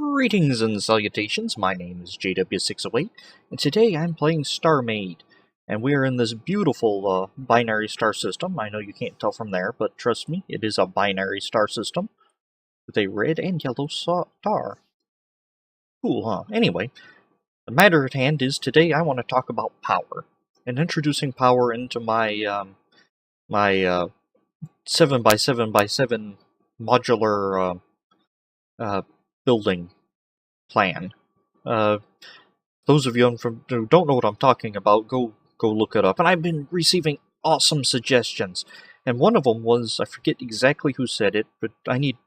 Greetings and salutations, my name is JW608, and today I'm playing Starmade, and we are in this beautiful binary star system. I know you can't tell from there, but trust me, it is a binary star system with a red and yellow star. Cool, huh? Anyway, the matter at hand is today I want to talk about power, and introducing power into my 7x7x7 modular building plan. Those of you who don't know what I'm talking about, go look it up. And I've been receiving awesome suggestions. And one of them was, I forget exactly who said it, but I need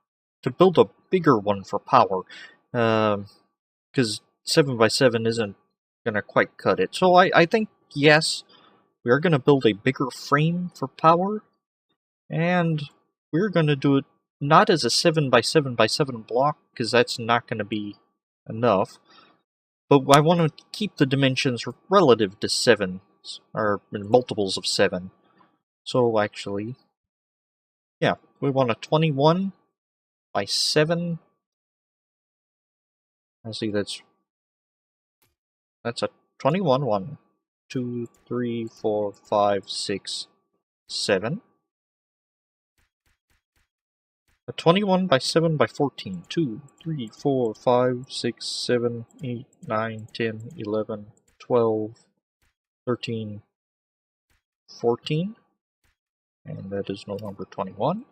to build a bigger one for power. Because 7x7 isn't going to quite cut it. So I think, yes, we are going to build a bigger frame for power. And we're going to do it not as a 7x7x7 block, because that's not going to be enough. But I want to keep the dimensions relative to 7, or multiples of 7. So actually, yeah, we want a 21 by 7. Let's see, that's a 21. 1, 2, 3, 4, 5, 6, 7. A 21 by 7 by 14. 2, 3, 4, 5, 6, 7, 8, 9, 10, 11, 12, 13, 14. And that is no longer 21.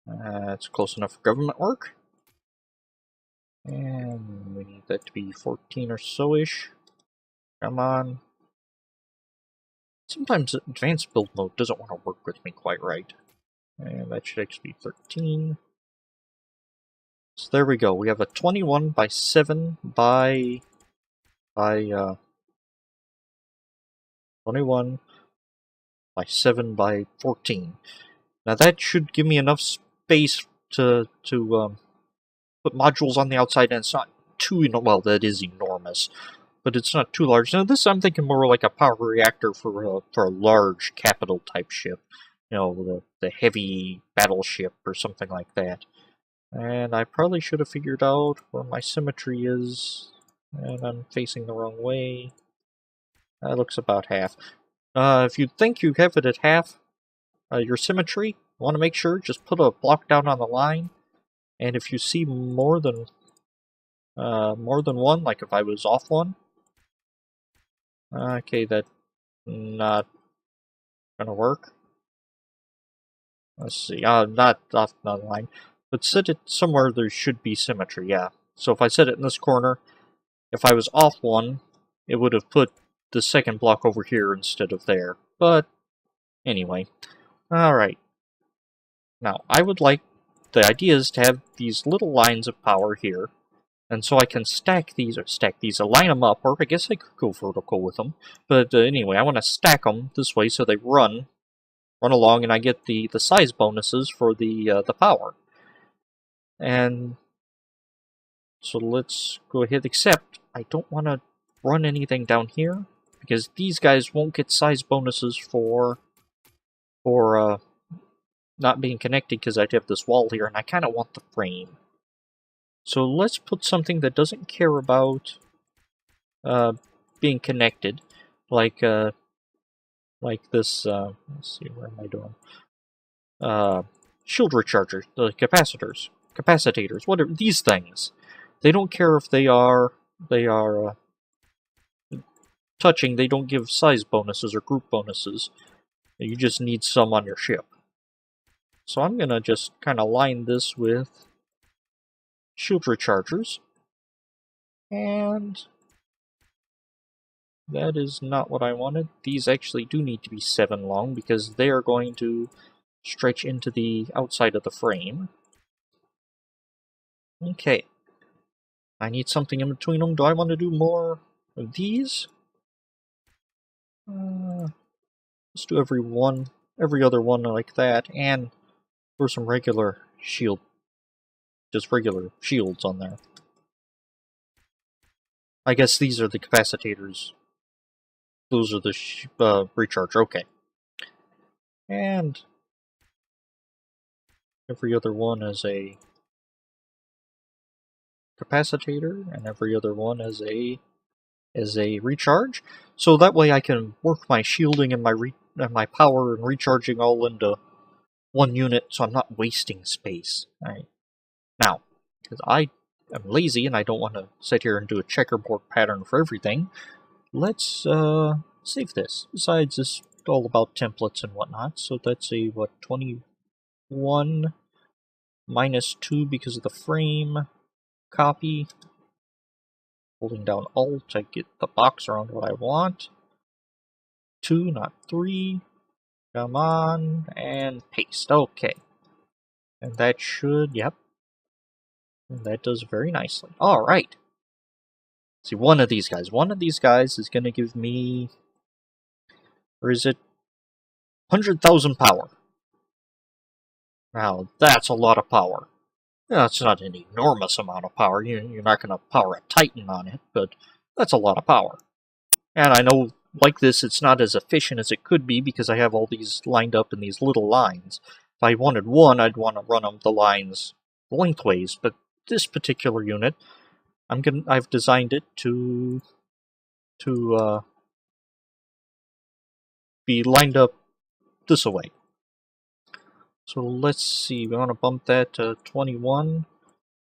That's close enough for government work. And we need that to be 14 or so-ish. Come on. Sometimes advanced build mode doesn't want to work with me quite right. And that should actually be 13. So there we go. We have a 21 by 7 by 21 by 7 by 14. Now that should give me enough space to put modules on the outside, and it's not too, well, that is enormous, but it's not too large. Now this, I'm thinking more like a power reactor for a large capital type ship, the heavy battleship or something like that. And I probably should have figured out where my symmetry is, and I'm facing the wrong way. That looks about half. If you think you have it at half, your symmetry, want to make sure, just put a block down on the line, and if you see more than one, like if I was off one, okay, that's not gonna work. Let's see, not off the line, but set it somewhere there should be symmetry, yeah. So if I set it in this corner, if I was off one, it would have put the second block over here instead of there. But anyway, alright. Now, I would like, the idea is to have these little lines of power here, and so I can stack these, line them up, or I guess I could go vertical with them. But anyway, I want to stack them this way so they run along, and I get the size bonuses for the power. And so let's go ahead, except I don't want to run anything down here, because these guys won't get size bonuses for not being connected, because I'd have this wall here, and I kind of want the frame. So let's put something that doesn't care about being connected, like this. Let's see, where am I doing? Shield rechargers, the capacitators. What are these things? They don't care if they are touching. They don't give size bonuses or group bonuses. You just need some on your ship. So I'm gonna just kind of line this with shield rechargers, and that is not what I wanted. These actually do need to be 7 long, because they are going to stretch into the outside of the frame. Okay. I need something in between them. Do I want to do more of these? Let's do every other one like that, and for some regular shield, just regular shields on there. I guess these are the capacitors. Those are the recharge. Okay. And every other one as a capacitator, and every other one as a recharge. So that way I can work my shielding and my power and recharging all into one unit, so I'm not wasting space. Alright. Now, because I am lazy and I don't want to sit here and do a checkerboard pattern for everything, let's save this. Besides, it's all about templates and whatnot, so that's a, what, 21 minus 2 because of the frame. Copy. Holding down Alt, I get the box around what I want. 2, not 3. Come on, and paste. Okay. And that should, yep. And that does very nicely. Alright. See, one of these guys is going to give me, or is it 100,000 power? Now, that's a lot of power. Now, it's not an enormous amount of power. You're not going to power a Titan on it, but that's a lot of power. And I know, like this, it's not as efficient as it could be because I have all these lined up in these little lines. If I wanted one, I'd want to run them the lines lengthways, but this particular unit, I've designed it to be lined up this way. So let's see, we want to bump that to 21,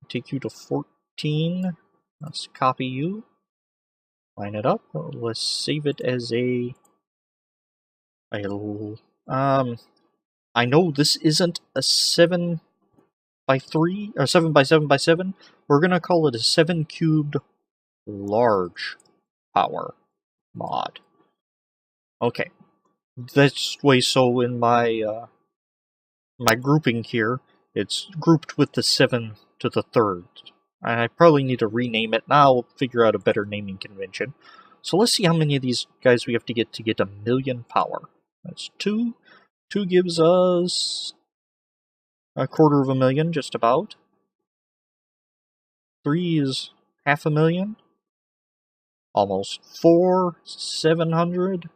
take you to 14. Let's copy you, line it up. Let's save it as I know this isn't a 7 by 3 or 7 by 7 by 7. We're gonna call it a 7 cubed large power mod. Okay, this way. So in my my grouping here, it's grouped with the 7 to the 3rd. And I probably need to rename it. Now I'll figure out a better naming convention. So let's see how many of these guys we have to get 1,000,000 power. That's 2. 2 gives us 250,000, just about. 3 is 500,000. Almost. 4, 700.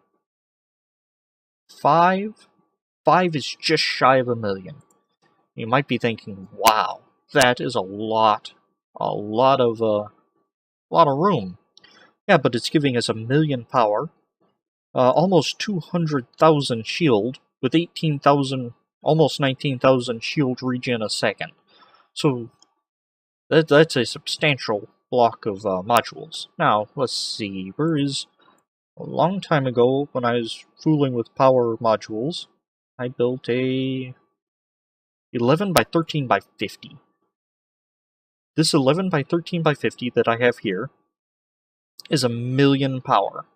5. 5 is just shy of 1,000,000. You might be thinking, wow, that is a lot of room. Yeah, but it's giving us 1,000,000 power, almost 200,000 shield, with 18,000, almost 19,000 shield regen a second. So that's a substantial block of modules. Now, let's see, where is... A long time ago, when I was fooling with power modules, I built a 11 by 13 by 50. This 11 by 13 by 50 that I have here is 1,000,000 power.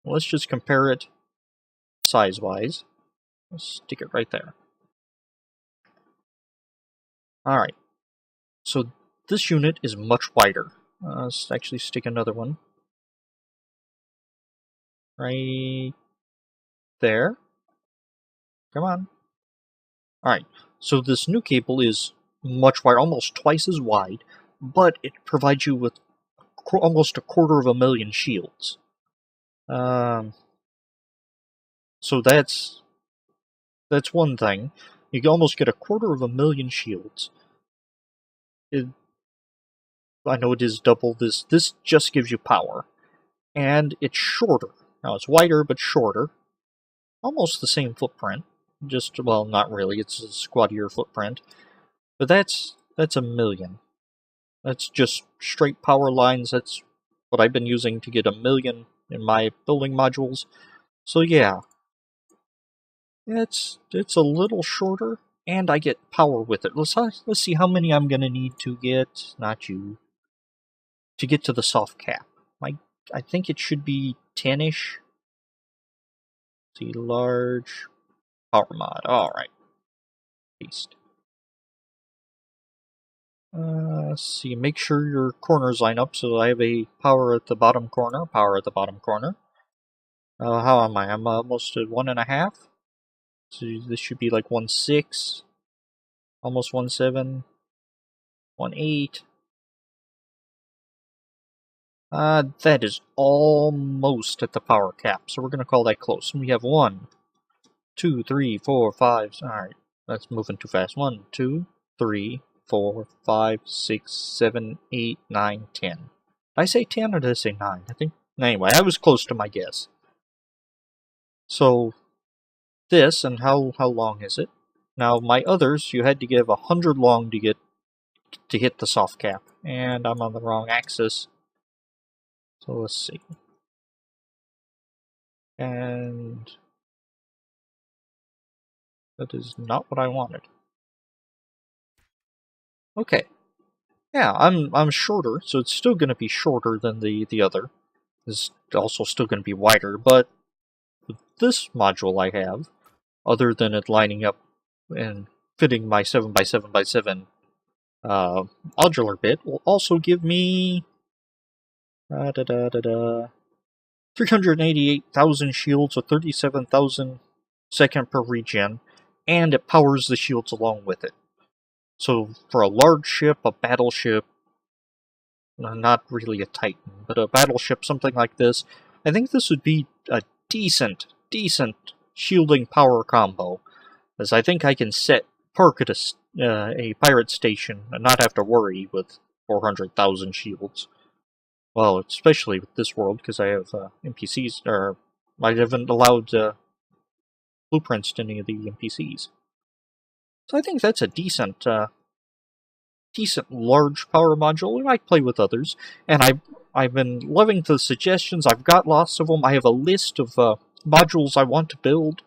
Let's just compare it size-wise. Let's stick it right there. Alright, so this unit is much wider. Let's actually stick another one right there. Come on. Alright, so this new cable is much wider, almost twice as wide, but it provides you with almost 250,000 shields. So that's one thing. You can almost get 250,000 shields. I know it is double this. This just gives you power. And it's shorter. Now it's wider, but shorter. Almost the same footprint. Just, well, not really. It's a squattier footprint. But that's 1,000,000. That's just straight power lines. That's what I've been using to get 1,000,000 in my building modules. So yeah, it's a little shorter, and I get power with it. Let's see how many I'm gonna need to get. Not you. To get to the soft cap. I think it should be 10-ish. See, large power mod. Alright. Paste. Let's see, make sure your corners line up so I have a power at the bottom corner, power at the bottom corner. How am I? I'm almost at 1.5. So this should be like 1.6, almost 1.7, 1.8. That is almost at the power cap, so we're going to call that close. And we have 1, 2, 3, 4, 5. Alright, that's moving too fast. 1, 2, 3, 4, 5, 6, 7, 8, 9, 10. Did I say 10 or did I say 9? I think. Anyway, I was close to my guess. So, this, and how long is it? Now, my others, you had to give 100 long to hit the soft cap. And I'm on the wrong axis. So let's see. And that is not what I wanted. Okay. Yeah, I'm shorter, so it's still going to be shorter than the other. It's also still going to be wider, but with this module I have, other than it lining up and fitting my 7x7x7 modular bit, will also give me 388,000 shields, or 37,000 second per regen, and it powers the shields along with it. So for a large ship, a battleship, not really a Titan, but a battleship, something like this, I think this would be a decent shielding power combo, as I think I can park at a pirate station and not have to worry with 400,000 shields. Well, especially with this world, because I have NPCs, or I haven't allowed blueprints to any of the NPCs. So I think that's a decent large power module. We might play with others, and I've been loving the suggestions. I've got lots of them. I have a list of modules I want to build,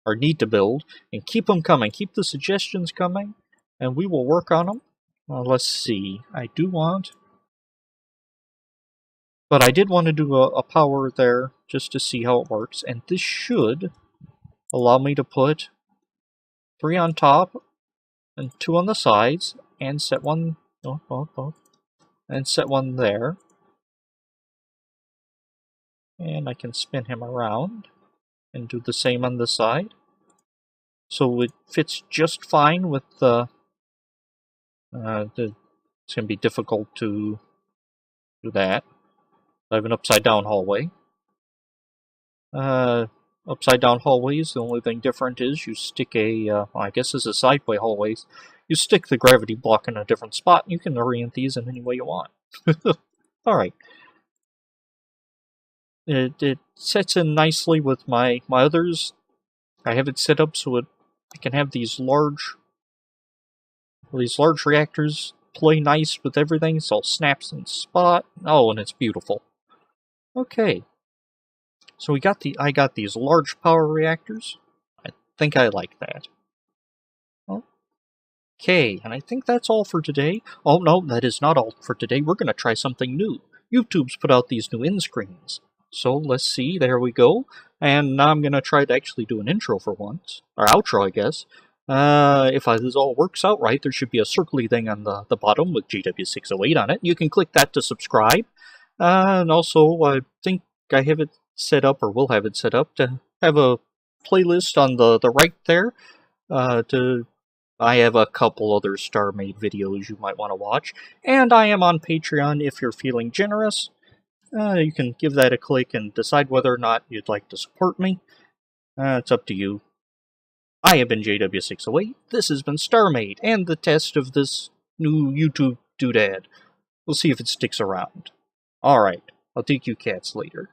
or need to build, and keep them coming. Keep the suggestions coming, and we will work on them. Let's see. I do want... But I did want to do a power there, just to see how it works, and this should allow me to put 3 on top, and 2 on the sides, and set one... and set one there. And I can spin him around, and do the same on the side. So it fits just fine with the... it's going to be difficult to do that. I have an upside-down hallway. Upside-down hallways, the only thing different is you stick a... I guess this is sideway hallways. You stick the gravity block in a different spot, and you can orient these in any way you want. Alright. It sets in nicely with my others. I have it set up so I can have these large reactors play nice with everything, so it snaps in spot. Oh, and it's beautiful. Okay. So I got these large power reactors. I think I like that. Okay, and I think that's all for today. Oh no, that is not all for today. We're going to try something new. YouTube's put out these new end screens. So let's see, there we go. And now I'm going to try to actually do an intro for once. Or outro, I guess. If this all works out right, there should be a circly thing on the bottom with JW608 on it. You can click that to subscribe. And also, I think I have it set up, or will have it set up, to have a playlist on the right there. I have a couple other Starmade videos you might want to watch. And I am on Patreon if you're feeling generous. You can give that a click and decide whether or not you'd like to support me. It's up to you. I have been JW608, this has been Starmade, and the test of this new YouTube doodad. We'll see if it sticks around. Alright, I'll take you cats later.